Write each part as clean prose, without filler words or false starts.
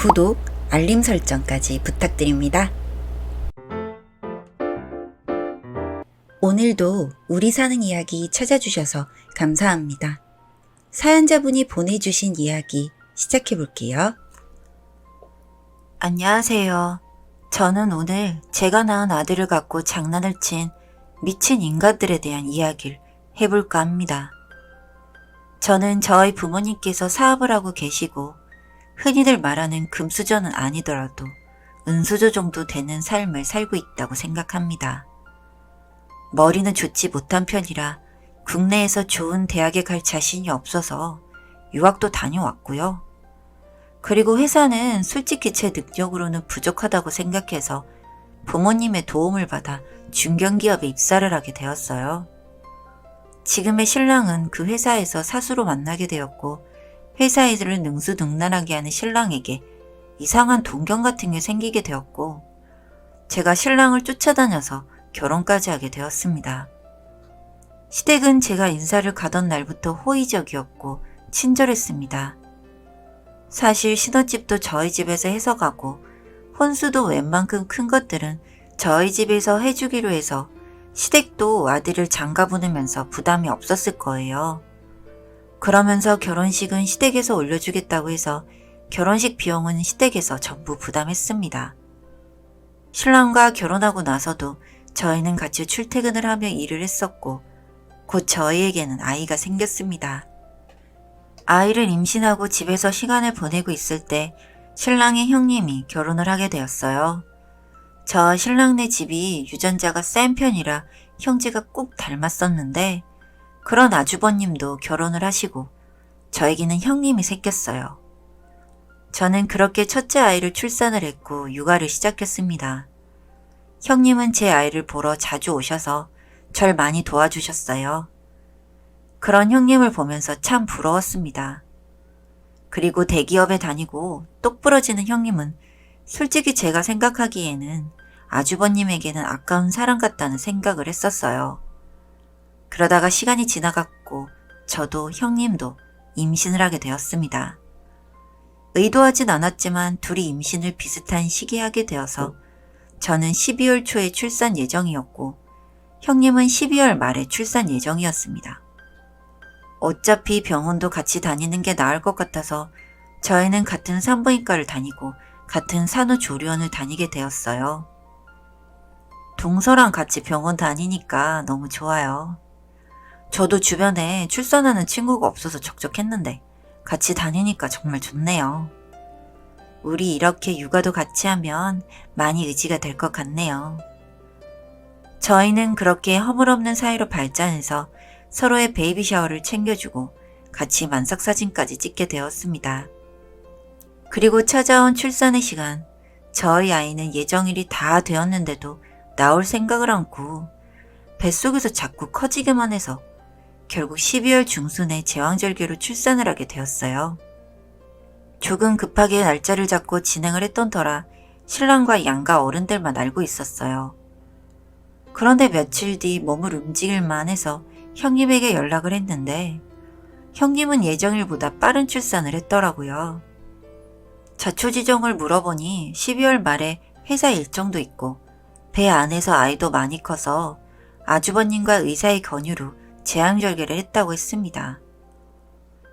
구독, 알림 설정까지 부탁드립니다. 오늘도 우리 사는 이야기 찾아주셔서 감사합니다. 사연자분이 보내주신 이야기 시작해볼게요. 안녕하세요. 저는 오늘 제가 낳은 아들을 갖고 장난을 친 미친 인간들에 대한 이야기를 해볼까 합니다. 저는 저희 부모님께서 사업을 하고 계시고 흔히들 말하는 금수저는 아니더라도 은수저 정도 되는 삶을 살고 있다고 생각합니다. 머리는 좋지 못한 편이라 국내에서 좋은 대학에 갈 자신이 없어서 유학도 다녀왔고요. 그리고 회사는 솔직히 제 능력으로는 부족하다고 생각해서 부모님의 도움을 받아 중견기업에 입사를 하게 되었어요. 지금의 신랑은 그 회사에서 사수로 만나게 되었고 회사 일을 능수능란하게 하는 신랑에게 이상한 동경 같은 게 생기게 되었고 제가 신랑을 쫓아다녀서 결혼까지 하게 되었습니다. 시댁은 제가 인사를 가던 날부터 호의적이었고 친절했습니다. 사실 신혼집도 저희 집에서 해서 가고 혼수도 웬만큼 큰 것들은 저희 집에서 해주기로 해서 시댁도 아들을 장가 보내면서 부담이 없었을 거예요. 그러면서 결혼식은 시댁에서 올려주겠다고 해서 결혼식 비용은 시댁에서 전부 부담했습니다. 신랑과 결혼하고 나서도 저희는 같이 출퇴근을 하며 일을 했었고 곧 저희에게는 아이가 생겼습니다. 아이를 임신하고 집에서 시간을 보내고 있을 때 신랑의 형님이 결혼을 하게 되었어요. 저 신랑네 집이 유전자가 센 편이라 형제가 꼭 닮았었는데 그런 아주버님도 결혼을 하시고 저에게는 형님이 생겼어요. 저는 그렇게 첫째 아이를 출산을 했고 육아를 시작했습니다. 형님은 제 아이를 보러 자주 오셔서 절 많이 도와주셨어요. 그런 형님을 보면서 참 부러웠습니다. 그리고 대기업에 다니고 똑부러지는 형님은 솔직히 제가 생각하기에는 아주버님에게는 아까운 사람 같다는 생각을 했었어요. 그러다가 시간이 지나갔고 저도 형님도 임신을 하게 되었습니다. 의도하진 않았지만 둘이 임신을 비슷한 시기에 하게 되어서 저는 12월 초에 출산 예정이었고 형님은 12월 말에 출산 예정이었습니다. 어차피 병원도 같이 다니는 게 나을 것 같아서 저희는 같은 산부인과를 다니고 같은 산후조리원을 다니게 되었어요. 동서랑 같이 병원 다니니까 너무 좋아요. 저도 주변에 출산하는 친구가 없어서 적적했는데 같이 다니니까 정말 좋네요. 우리 이렇게 육아도 같이 하면 많이 의지가 될 것 같네요. 저희는 그렇게 허물없는 사이로 발전해서 서로의 베이비 샤워를 챙겨주고 같이 만삭사진까지 찍게 되었습니다. 그리고 찾아온 출산의 시간, 저희 아이는 예정일이 다 되었는데도 나올 생각을 않고 뱃속에서 자꾸 커지기만 해서 결국 12월 중순에 제왕절개로 출산을 하게 되었어요. 조금 급하게 날짜를 잡고 진행을 했던 터라 신랑과 양가 어른들만 알고 있었어요. 그런데 며칠 뒤 몸을 움직일만 해서 형님에게 연락을 했는데 형님은 예정일보다 빠른 출산을 했더라고요. 자초지종을 물어보니 12월 말에 회사 일정도 있고 배 안에서 아이도 많이 커서 아주버님과 의사의 권유로 제왕절개를 했다고 했습니다.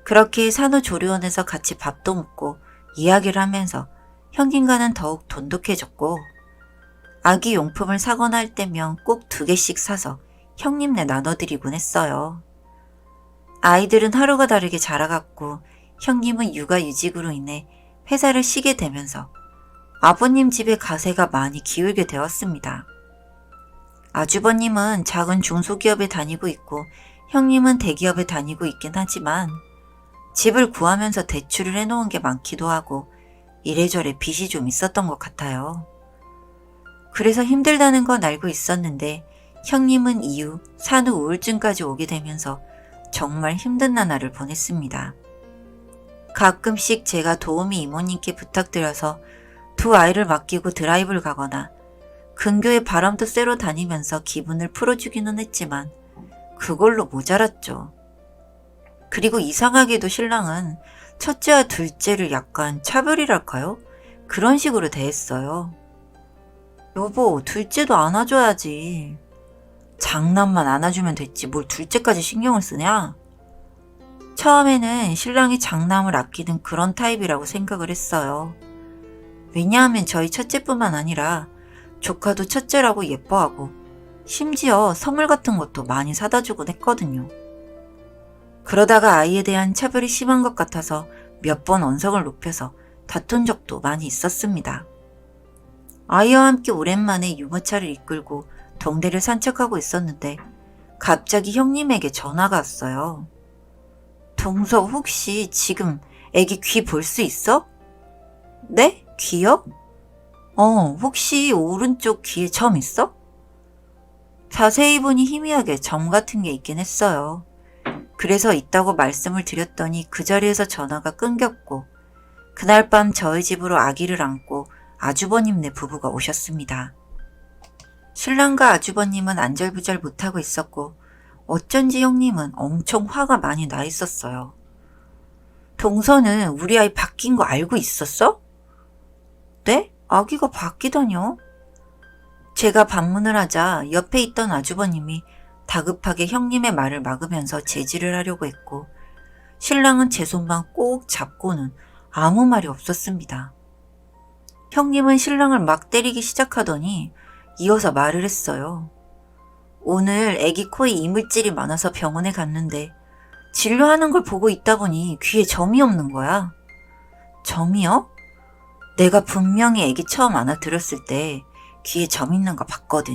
그렇게 산후조리원에서 같이 밥도 먹고 이야기를 하면서 형님과는 더욱 돈독해졌고 아기 용품을 사거나 할 때면 꼭 2개씩 사서 형님네 나눠드리곤 했어요. 아이들은 하루가 다르게 자라갔고 형님은 육아휴직으로 인해 회사를 쉬게 되면서 아버님 집에 가세가 많이 기울게 되었습니다. 아주버님은 작은 중소기업에 다니고 있고 형님은 대기업에 다니고 있긴 하지만 집을 구하면서 대출을 해놓은 게 많기도 하고 이래저래 빚이 좀 있었던 것 같아요. 그래서 힘들다는 건 알고 있었는데 형님은 이후 산후 우울증까지 오게 되면서 정말 힘든 나날을 보냈습니다. 가끔씩 제가 도우미 이모님께 부탁드려서 2 아이를 맡기고 드라이브를 가거나 근교에 바람도 쐬러 다니면서 기분을 풀어주기는 했지만 그걸로 모자랐죠. 그리고 이상하게도 신랑은 첫째와 둘째를 약간 차별이랄까요? 그런 식으로 대했어요. 여보, 둘째도 안아줘야지. 장남만 안아주면 됐지 뭘 둘째까지 신경을 쓰냐? 처음에는 신랑이 장남을 아끼는 그런 타입이라고 생각을 했어요. 왜냐하면 저희 첫째뿐만 아니라 조카도 첫째라고 예뻐하고 심지어 선물 같은 것도 많이 사다 주곤 했거든요. 그러다가 아이에 대한 차별이 심한 것 같아서 몇 번 언성을 높여서 다툰 적도 많이 있었습니다. 아이와 함께 오랜만에 유모차를 이끌고 동대를 산책하고 있었는데 갑자기 형님에게 전화가 왔어요. 동서 혹시 지금 애기 귀 볼 수 있어? 네? 귀요? 혹시 오른쪽 귀에 점 있어? 자세히 보니 희미하게 점 같은 게 있긴 했어요. 그래서 있다고 말씀을 드렸더니 그 자리에서 전화가 끊겼고 그날 밤 저희 집으로 아기를 안고 아주버님네 부부가 오셨습니다. 신랑과 아주버님은 안절부절 못하고 있었고 어쩐지 형님은 엄청 화가 많이 나 있었어요. 동서는 우리 아이 바뀐 거 알고 있었어? 네? 아기가 바뀌다뇨? 제가 반문을 하자 옆에 있던 아주버님이 다급하게 형님의 말을 막으면서 제지를 하려고 했고 신랑은 제 손만 꼭 잡고는 아무 말이 없었습니다. 형님은 신랑을 막 때리기 시작하더니 이어서 말을 했어요. 오늘 아기 코에 이물질이 많아서 병원에 갔는데 진료하는 걸 보고 있다 보니 귀에 점이 없는 거야. 점이요? 내가 분명히 아기 처음 안아들었을 때 귀에 점 있는 거 봤거든.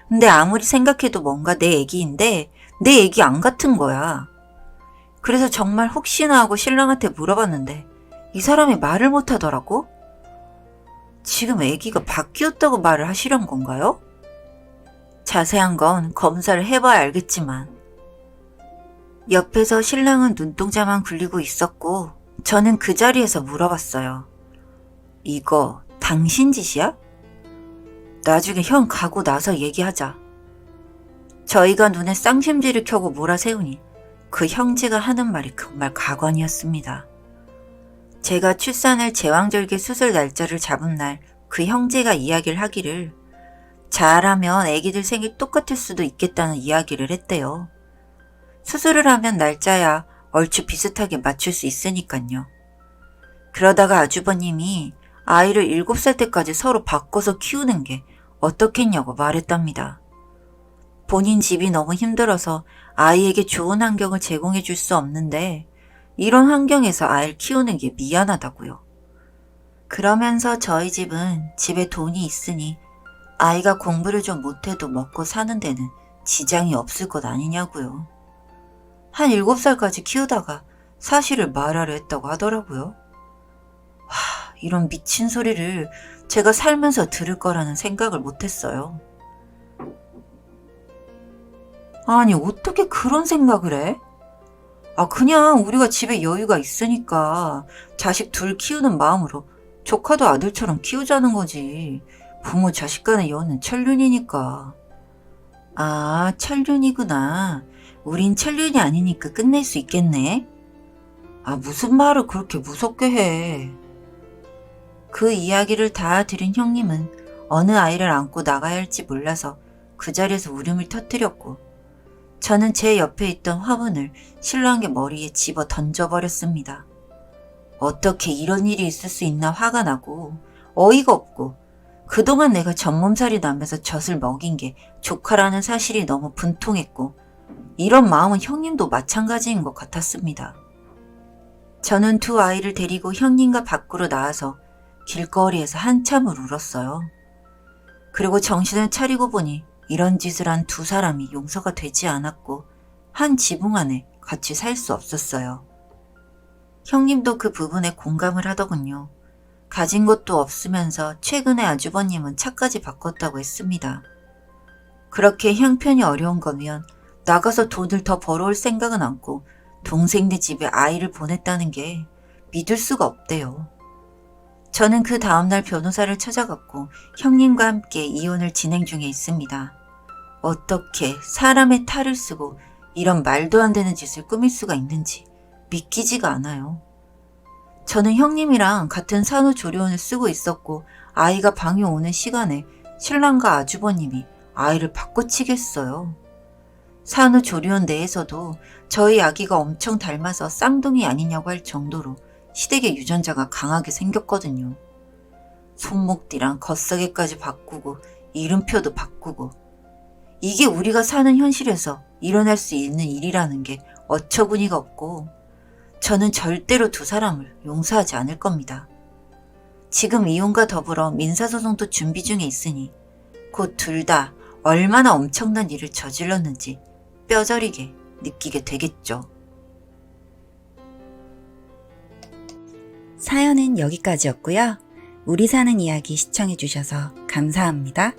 근데 아무리 생각해도 뭔가 내 아기인데 내 아기 안 같은 거야. 그래서 정말 혹시나 하고 신랑한테 물어봤는데 이 사람이 말을 못하더라고. 지금 아기가 바뀌었다고 말을 하시려는 건가요? 자세한 건 검사를 해봐야 알겠지만 옆에서 신랑은 눈동자만 굴리고 있었고 저는 그 자리에서 물어봤어요. 이거 당신 짓이야? 나중에 형 가고 나서 얘기하자. 저희가 눈에 쌍심지를 켜고 몰아세우니 그 형제가 하는 말이 정말 가관이었습니다. 제가 출산을 제왕절개 수술 날짜를 잡은 날 그 형제가 이야기를 하기를 잘하면 아기들 생일 똑같을 수도 있겠다는 이야기를 했대요. 수술을 하면 날짜야 얼추 비슷하게 맞출 수 있으니까요. 그러다가 아주버님이 아이를 7살 때까지 서로 바꿔서 키우는 게 어떻겠냐고 말했답니다. 본인 집이 너무 힘들어서 아이에게 좋은 환경을 제공해 줄 수 없는데 이런 환경에서 아이를 키우는 게 미안하다고요. 그러면서 저희 집은 집에 돈이 있으니 아이가 공부를 좀 못해도 먹고 사는 데는 지장이 없을 것 아니냐고요. 한 7살까지 키우다가 사실을 말하려 했다고 하더라고요. 이런 미친 소리를 제가 살면서 들을 거라는 생각을 못했어요. 아니 어떻게 그런 생각을 해? 그냥 우리가 집에 여유가 있으니까 자식 둘 키우는 마음으로 조카도 아들처럼 키우자는 거지. 부모 자식 간의 연은 천륜이니까. 천륜이구나. 우린 천륜이 아니니까 끝낼 수 있겠네. 무슨 말을 그렇게 무섭게 해. 그 이야기를 다 들은 형님은 어느 아이를 안고 나가야 할지 몰라서 그 자리에서 울음을 터뜨렸고 저는 제 옆에 있던 화분을 신랑의 머리에 집어 던져버렸습니다. 어떻게 이런 일이 있을 수 있나 화가 나고 어이가 없고 그동안 내가 전몸살이 나면서 젖을 먹인 게 조카라는 사실이 너무 분통했고 이런 마음은 형님도 마찬가지인 것 같았습니다. 저는 두 아이를 데리고 형님과 밖으로 나와서 길거리에서 한참을 울었어요. 그리고 정신을 차리고 보니 이런 짓을 한 두 사람이 용서가 되지 않았고 한 지붕 안에 같이 살 수 없었어요. 형님도 그 부분에 공감을 하더군요. 가진 것도 없으면서 최근에 아주버님은 차까지 바꿨다고 했습니다. 그렇게 형편이 어려운 거면 나가서 돈을 더 벌어올 생각은 않고 동생네 집에 아이를 보냈다는 게 믿을 수가 없대요. 저는 그 다음날 변호사를 찾아갔고 형님과 함께 이혼을 진행 중에 있습니다. 어떻게 사람의 탈을 쓰고 이런 말도 안 되는 짓을 꾸밀 수가 있는지 믿기지가 않아요. 저는 형님이랑 같은 산후조리원을 쓰고 있었고 아이가 방에 오는 시간에 신랑과 아주버님이 아이를 바꿔치겠어요. 산후조리원 내에서도 저희 아기가 엄청 닮아서 쌍둥이 아니냐고 할 정도로 시댁의 유전자가 강하게 생겼거든요. 손목띠랑 겉사계까지 바꾸고 이름표도 바꾸고 이게 우리가 사는 현실에서 일어날 수 있는 일이라는 게 어처구니가 없고 저는 절대로 두 사람을 용서하지 않을 겁니다. 지금 이혼과 더불어 민사소송도 준비 중에 있으니 곧 둘 다 얼마나 엄청난 일을 저질렀는지 뼈저리게 느끼게 되겠죠. 사연은 여기까지였고요. 우리 사는 이야기 시청해주셔서 감사합니다.